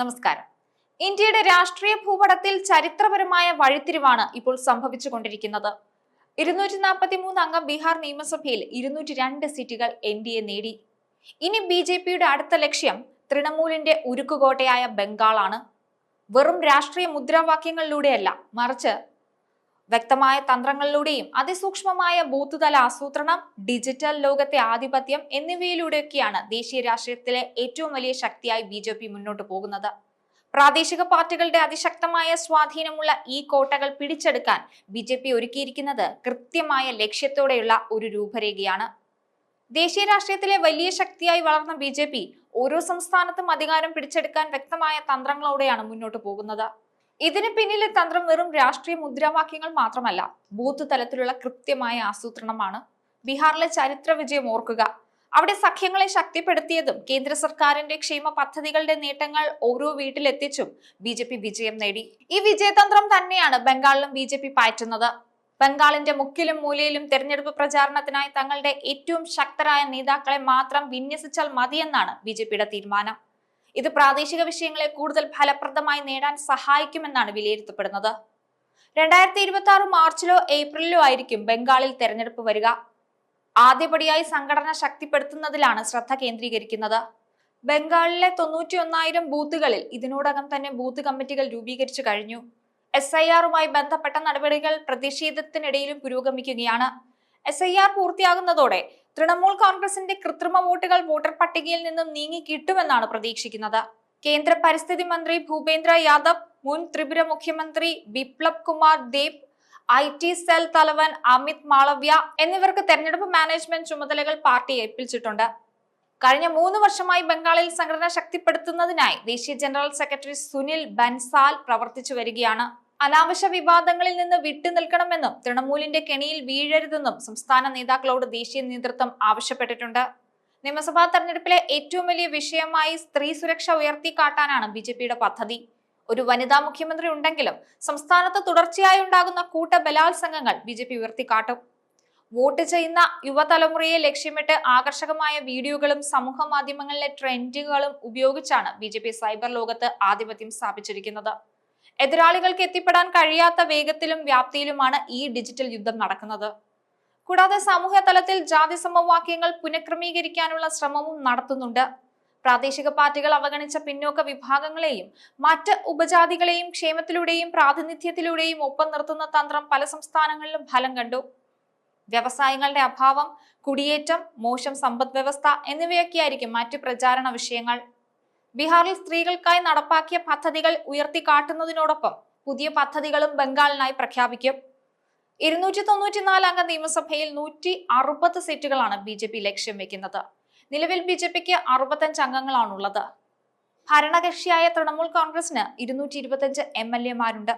നമസ്കാരം. ഇന്ത്യയുടെ രാഷ്ട്രീയ ഭൂപടത്തിൽ ചരിത്രപരമായ വഴിത്തിരിവാണ് ഇപ്പോൾ സംഭവിച്ചുകൊണ്ടിരിക്കുന്നത്. 243 അംഗ ബീഹാർ നിയമസഭയിൽ 202 സീറ്റുകൾ NDA നേടി. ഇനി BJPയുടെ അടുത്ത ലക്ഷ്യം തൃണമൂലിന്റെ ഉരുക്കുകോട്ടയായ ബംഗാളാണ്. വെറും രാഷ്ട്രീയ മുദ്രാവാക്യങ്ങളിലൂടെയല്ല, മറിച്ച് വ്യക്തമായ തന്ത്രങ്ങളിലൂടെയും അതിസൂക്ഷ്മമായ ബൂത്ത് തല ആസൂത്രണം, ഡിജിറ്റൽ ലോകത്തെ ആധിപത്യം എന്നിവയിലൂടെയൊക്കെയാണ് ദേശീയ രാഷ്ട്രീയത്തിലെ ഏറ്റവും വലിയ ശക്തിയായി BJP മുന്നോട്ട് പോകുന്നത്. പ്രാദേശിക പാർട്ടികളുടെ അതിശക്തമായ സ്വാധീനമുള്ള ഈ കോട്ടകൾ പിടിച്ചെടുക്കാൻ BJP ഒരുക്കിയിരിക്കുന്നത് കൃത്യമായ ലക്ഷ്യത്തോടെയുള്ള ഒരു രൂപരേഖയാണ്. ദേശീയ രാഷ്ട്രീയത്തിലെ വലിയ ശക്തിയായി വളർന്ന BJP ഓരോ സംസ്ഥാനത്തും അധികാരം പിടിച്ചെടുക്കാൻ വ്യക്തമായ തന്ത്രങ്ങളോടെയാണ് മുന്നോട്ട് പോകുന്നത്. ഇതിന് പിന്നിലെ തന്ത്രം വെറും രാഷ്ട്രീയ മുദ്രാവാക്യങ്ങൾ മാത്രമല്ല, ബൂത്ത് തലത്തിലുള്ള കൃത്യമായ ആസൂത്രണമാണ്. ബീഹാറിലെ ചരിത്ര വിജയം ഓർക്കുക. അവിടെ സഖ്യങ്ങളെ ശക്തിപ്പെടുത്തിയതും കേന്ദ്ര സർക്കാരിന്റെ ക്ഷേമ പദ്ധതികളുടെ നേട്ടങ്ങൾ ഓരോ വീട്ടിലെത്തിച്ചും BJP വിജയം നേടി. ഈ വിജയതന്ത്രം തന്നെയാണ് ബംഗാളിലും BJP പയറ്റുന്നത്. ബംഗാളിന്റെ മുക്കിലും മൂലയിലും തെരഞ്ഞെടുപ്പ് പ്രചാരണത്തിനായി തങ്ങളുടെ ഏറ്റവും ശക്തരായ നേതാക്കളെ മാത്രം വിന്യസിച്ചാൽ മതിയെന്നാണ് BJPയുടെ തീരുമാനം. ഇത് പ്രാദേശിക വിഷയങ്ങളെ കൂടുതൽ ഫലപ്രദമായി നേടാൻ സഹായിക്കുമെന്നാണ് വിലയിരുത്തപ്പെടുന്നത്. 2026 മാർച്ചിലോ ഏപ്രിലിലോ ആയിരിക്കും ബംഗാളിൽ തെരഞ്ഞെടുപ്പ് വരിക. ആദ്യപടിയായി സംഘടന ശക്തിപ്പെടുത്തുന്നതിലാണ് ശ്രദ്ധ കേന്ദ്രീകരിക്കുന്നത്. ബംഗാളിലെ 91,000 ബൂത്തുകളിൽ ഇതിനോടകം തന്നെ ബൂത്ത് കമ്മിറ്റികൾ രൂപീകരിച്ചു കഴിഞ്ഞു. SIRുമായി ബന്ധപ്പെട്ട നടപടികൾ പ്രതിഷേധത്തിനിടയിലും പുരോഗമിക്കുകയാണ്. SIR പൂർത്തിയാകുന്നതോടെ തൃണമൂൽ കോൺഗ്രസിന്റെ കൃത്രിമ വോട്ടുകൾ വോട്ടർ പട്ടികയിൽ നിന്നും നീങ്ങി കിട്ടുമെന്നാണ് പ്രതീക്ഷിക്കുന്നത്. കേന്ദ്ര പരിസ്ഥിതി മന്ത്രി ഭൂപേന്ദ്ര യാദവ്, മുൻ ത്രിപുര മുഖ്യമന്ത്രി ബിപ്ലബ് കുമാർ ദേബ്, IT സെൽ തലവൻ അമിത് മാളവ്യ എന്നിവർക്ക് തെരഞ്ഞെടുപ്പ് മാനേജ്മെന്റ് ചുമതലകൾ പാർട്ടി ഏൽപ്പിച്ചിട്ടുണ്ട്. കഴിഞ്ഞ 3 വർഷമായി ബംഗാളിൽ സംഘടന ശക്തിപ്പെടുത്തുന്നതിനായി ദേശീയ ജനറൽ സെക്രട്ടറി സുനിൽ ബൻസാൽ പ്രവർത്തിച്ചു വരികയാണ്. അനാവശ്യ വിവാദങ്ങളിൽ നിന്ന് വിട്ടുനിൽക്കണമെന്നും തൃണമൂലിന്റെ കെണിയിൽ വീഴരുതെന്നും സംസ്ഥാന നേതാക്കളോട് ദേശീയ നേതൃത്വം ആവശ്യപ്പെട്ടിട്ടുണ്ട്. നിയമസഭാ തെരഞ്ഞെടുപ്പിലെ ഏറ്റവും വലിയ വിഷയമായി സ്ത്രീ സുരക്ഷ ഉയർത്തിക്കാട്ടാനാണ് BJPയുടെ പദ്ധതി. ഒരു വനിതാ മുഖ്യമന്ത്രി ഉണ്ടെങ്കിലും സംസ്ഥാനത്ത് തുടർച്ചയായി ഉണ്ടാകുന്ന കൂട്ട ബലാത്സംഗങ്ങൾ BJP ഉയർത്തിക്കാട്ടും. വോട്ട് ചെയ്യുന്ന യുവതലമുറയെ ലക്ഷ്യമിട്ട് ആകർഷകമായ വീഡിയോകളും സമൂഹ മാധ്യമങ്ങളിലെ ട്രെൻഡുകളും ഉപയോഗിച്ചാണ് BJP സൈബർ ലോകത്ത് ആധിപത്യം സ്ഥാപിച്ചിരിക്കുന്നത്. എതിരാളികൾക്ക് എത്തിപ്പെടാൻ കഴിയാത്ത വേഗത്തിലും വ്യാപ്തിയിലുമാണ് ഈ ഡിജിറ്റൽ യുദ്ധം നടക്കുന്നത്. കൂടാതെ സാമൂഹ്യ തലത്തിൽ ജാതി സമവാക്യങ്ങൾ പുനഃക്രമീകരിക്കാനുള്ള ശ്രമവും നടത്തുന്നുണ്ട്. പ്രാദേശിക പാർട്ടികൾ അവഗണിച്ച പിന്നോക്ക വിഭാഗങ്ങളെയും മറ്റ് ഉപജാതികളെയും ക്ഷേമത്തിലൂടെയും പ്രാതിനിധ്യത്തിലൂടെയും ഒപ്പം നിർത്തുന്ന തന്ത്രം പല സംസ്ഥാനങ്ങളിലും ഫലം കണ്ടു. വ്യവസായങ്ങളുടെ അഭാവം, കുടിയേറ്റം, മോശം സമ്പദ് വ്യവസ്ഥ എന്നിവയൊക്കെയായിരിക്കും മറ്റ് പ്രചാരണ വിഷയങ്ങൾ. ബീഹാറിൽ സ്ത്രീകൾക്കായി നടപ്പാക്കിയ പദ്ധതികൾ ഉയർത്തിക്കാട്ടുന്നതിനോടൊപ്പം പുതിയ പദ്ധതികളും ബംഗാളിനായി പ്രഖ്യാപിക്കും. 294 അംഗ നിയമസഭയിൽ 160 സീറ്റുകളാണ് BJP ലക്ഷ്യം വെക്കുന്നത്. നിലവിൽ BJPക്ക് 65 അംഗങ്ങളാണുള്ളത്. ഭരണകക്ഷിയായ തൃണമൂൽ കോൺഗ്രസിന് 225 MLAമാരുണ്ട്.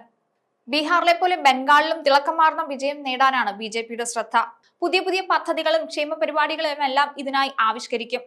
ബീഹാറിലെ പോലെ ബംഗാളിലും തിളക്കമാർന്ന വിജയം നേടാനാണ് BJPയുടെ ശ്രദ്ധ. പുതിയ പദ്ധതികളും ക്ഷേമ പരിപാടികളും എല്ലാം ഇതിനായി ആവിഷ്കരിക്കും.